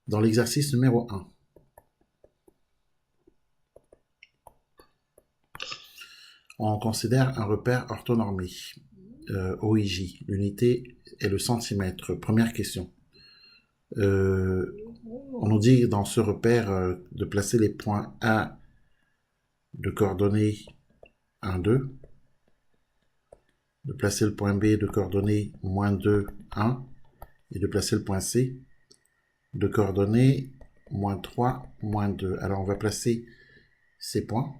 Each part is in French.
Dans l'exercice numéro 1, on considère un repère orthonormé, OIJ. L'unité est le centimètre. Première question. On nous dit dans ce repère de placer les points A de coordonnées 1, 2, de placer le point B de coordonnées moins 2, 1, et de placer le point C de coordonnées moins 3, moins 2. Alors on va placer ces points.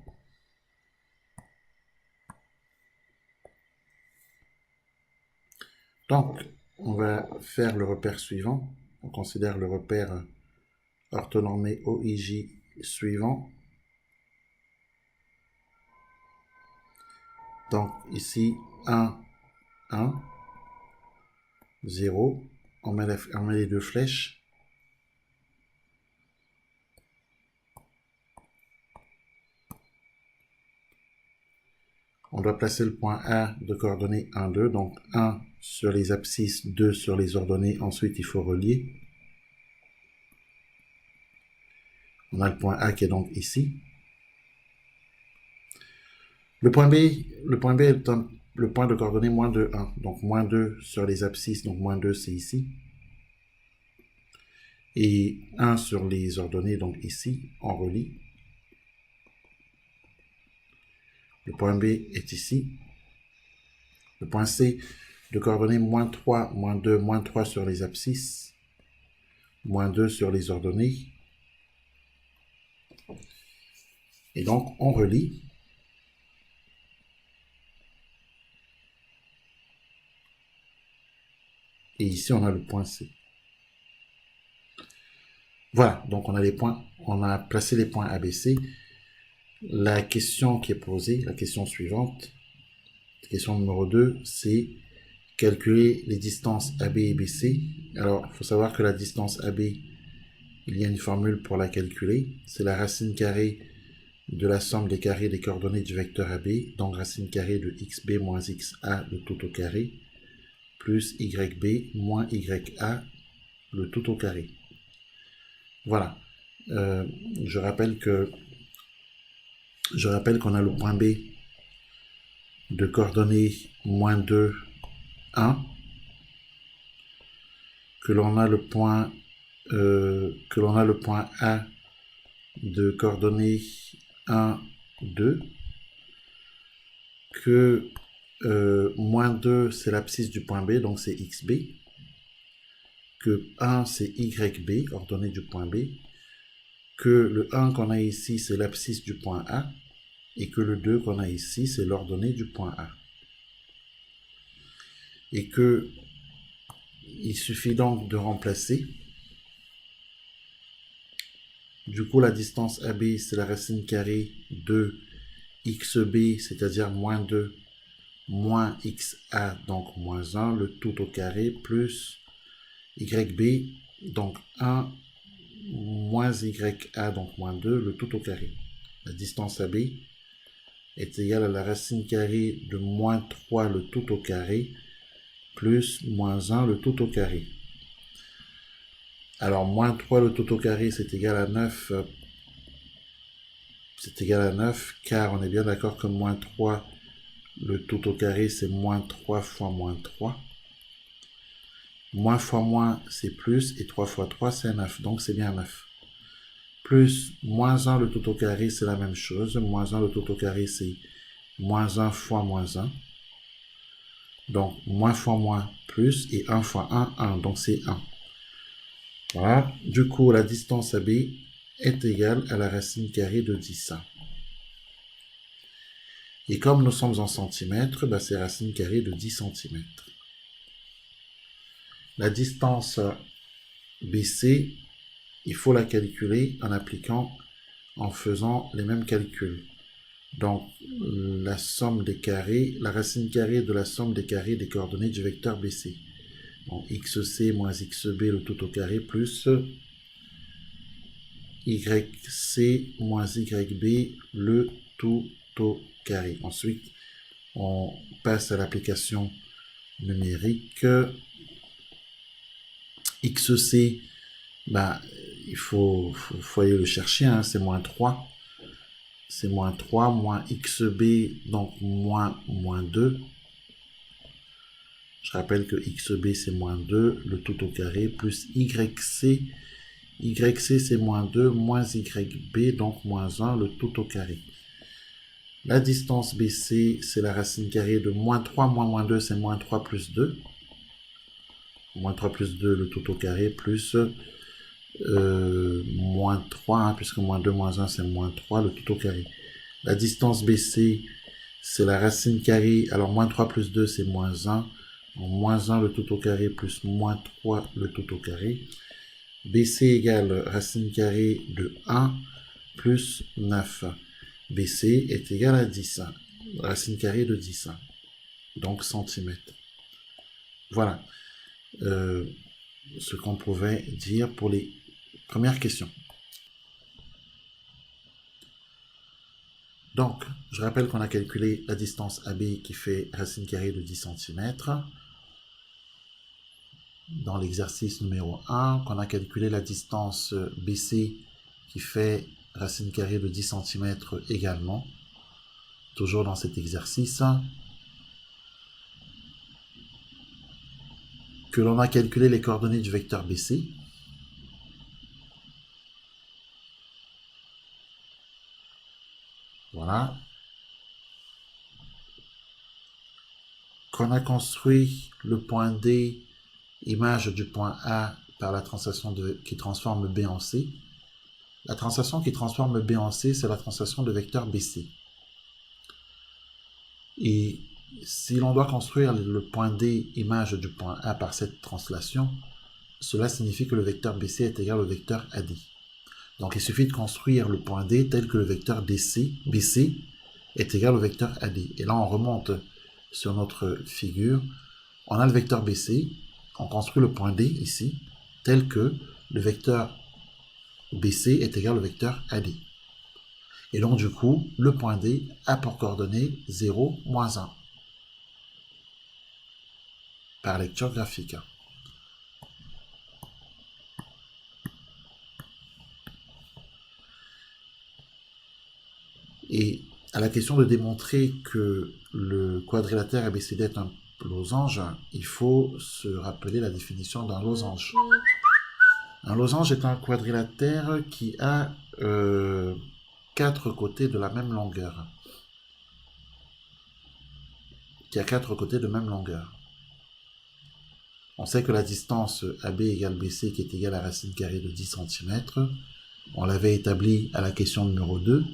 Donc, on va faire le repère suivant. On considère le repère orthonormé OIJ suivant. Donc, ici, 1, 1, 0. On met les deux flèches. On doit placer le point A de coordonnées 1, 2. Donc, 1 sur les abscisses, 2 sur les ordonnées. Ensuite, il faut relier. On a le point A qui est donc ici. Le point B est le point de coordonnées moins 2, 1. Donc, moins 2 sur les abscisses. Donc, moins 2, c'est ici. Et 1 sur les ordonnées, donc ici, on relie. Le point B est ici. Le point C de coordonnées moins 3, moins 2, moins 3 sur les abscisses, moins 2 sur les ordonnées. Et donc, on relie. Et ici, on a le point C. Voilà, donc on a les points, on a placé les points ABC. La question qui est posée, la question suivante, question numéro 2, c'est calculer les distances AB et BC. Alors, il faut savoir que la distance AB, il y a une formule pour la calculer. C'est la racine carrée de la somme des carrés des coordonnées du vecteur AB, donc racine carrée de xb moins xa, le tout au carré, plus yb moins ya, le tout au carré. Voilà. Je rappelle qu'on a le point B de coordonnées moins 2, 1, que l'on a le point A de coordonnées 1, 2, que moins 2 c'est l'abscisse du point B, donc c'est xb, que 1 c'est yb, ordonnée du point B, que le 1 qu'on a ici c'est l'abscisse du point A, et que le 2 qu'on a ici c'est l'ordonnée du point A. Et que il suffit donc de remplacer. Du coup, la distance AB, c'est la racine carrée de xb, c'est-à-dire moins 2, moins xa, donc moins 1, le tout au carré, plus yb, donc 1, moins ya, donc moins 2, le tout au carré. La distance AB est égale à la racine carrée de moins 3, le tout au carré, plus moins 1, le tout au carré. Alors, moins 3, le tout au carré, c'est égal à 9. C'est égal à 9, car on est bien d'accord que moins 3, le tout au carré, c'est moins 3 fois moins 3. Moins fois moins, c'est plus, et 3 fois 3, c'est 9, donc c'est bien 9. Plus moins 1, le tout au carré, c'est la même chose. Moins 1, le tout au carré, c'est moins 1 fois moins 1. Donc, moins fois moins, plus, et 1 fois 1, 1, donc c'est 1. Voilà, du coup, la distance AB est égale à la racine carrée de 10. Et comme nous sommes en centimètres, bah c'est racine carrée de 10 cm. La distance BC, il faut la calculer en faisant les mêmes calculs. Donc, la somme des carrés, la racine carrée de la somme des carrés des coordonnées du vecteur BC. Donc, xc moins xb, le tout au carré, plus yc moins yb, le tout au carré. Ensuite, on passe à l'application numérique. Xc, bah, faut aller le chercher, hein, c'est moins 3. C'est moins 3, moins xb, donc moins 2. Je rappelle que xb c'est moins 2, le tout au carré, plus yc. Yc c'est moins 2, moins yb, donc moins 1, le tout au carré. La distance BC, c'est la racine carrée de moins 3, moins 2, c'est moins 3 plus 2. Moins 3 plus 2, le tout au carré, plus moins 3, hein, puisque moins 2, moins 1, c'est moins 3, le tout au carré. La distance BC, c'est la racine carrée. Alors, moins 3 plus 2, c'est moins 1. Donc, moins 1, le tout au carré, plus moins 3, le tout au carré. BC égale racine carrée de 1 plus 9. BC est égal à 10. Racine carrée de 10. Donc, centimètres. Voilà ce qu'on pouvait dire pour les premières questions. Donc, je rappelle qu'on a calculé la distance AB qui fait racine carrée de 10 cm dans l'exercice numéro 1, qu'on a calculé la distance BC qui fait racine carrée de 10 cm également, toujours dans cet exercice, que l'on a calculé les coordonnées du vecteur BC, voilà, qu'on a construit le point D, image du point A par la translation qui transforme B en C. La translation qui transforme B en C, c'est la translation de vecteur BC. Et si l'on doit construire le point D, image du point A par cette translation, cela signifie que le vecteur BC est égal au vecteur AD. Donc il suffit de construire le point D tel que le vecteur BC est égal au vecteur AD. Et là on remonte sur notre figure, on a le vecteur BC, on construit le point D ici, tel que le vecteur BC est égal au vecteur AD. Et donc du coup, le point D a pour coordonnées 0, moins 1. Par lecture graphique. Et à la question de démontrer que le quadrilatère ABCD est un losange, il faut se rappeler la définition d'un losange. Un losange est un quadrilatère qui a 4 côtés de la même longueur. Qui a 4 côtés de même longueur. On sait que la distance AB égale BC qui est égale à racine carrée de 10 cm. On l'avait établi à la question numéro 2.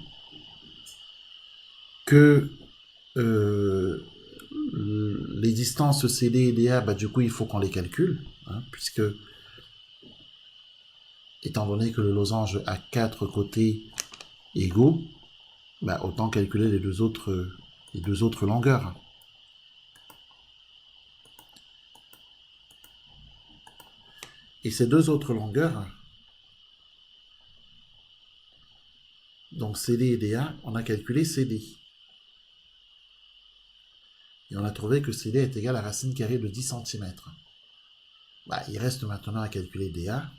Que les distances CD et DA, du coup, il faut qu'on les calcule, hein, puisque, étant donné que le losange a 4 côtés égaux, autant calculer les deux autres longueurs. Et ces deux autres longueurs, donc CD et DA, on a calculé CD. Et on a trouvé que CD est égal à racine carrée de 10 cm. Il reste maintenant à calculer DA.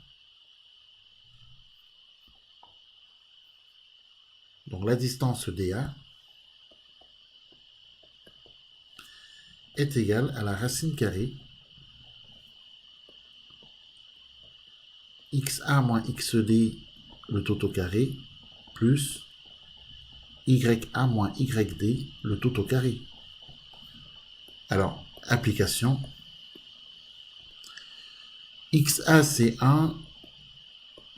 Donc la distance DA est égale à la racine carrée XA moins XD, le tout au carré, plus YA moins YD, le tout au carré. Alors, application. XA c'est 1,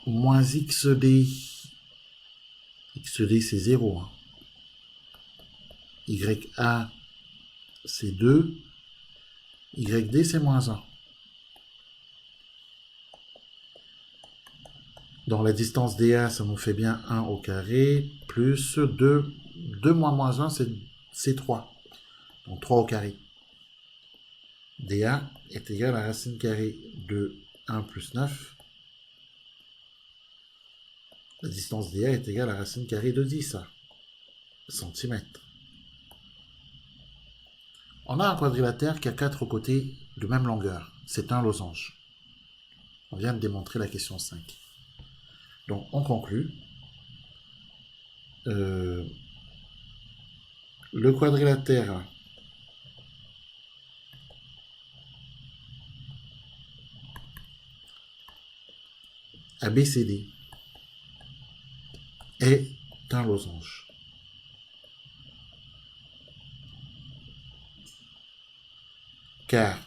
moins XD. XD c'est 0. YA c'est 2. YD c'est moins 1. Donc la distance DA, ça nous fait bien 1 au carré, plus 2. 2 moins 1, c'est 3. Donc 3 au carré. DA est égal à racine carrée de 1 plus 9. La distance DA est égale à racine carrée de 10 cm. On a un quadrilatère qui a 4 côtés de même longueur. C'est un losange. On vient de démontrer la question 5. Donc, on conclut. Le quadrilatère ABCD est un losange. Car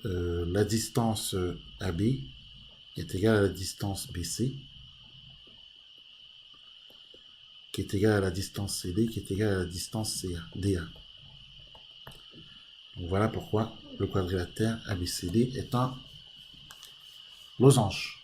la distance AB est égale à la distance BC, qui est égale à la distance CD, qui est égale à la distance DA. Donc voilà pourquoi le quadrilatère ABCD est un losange.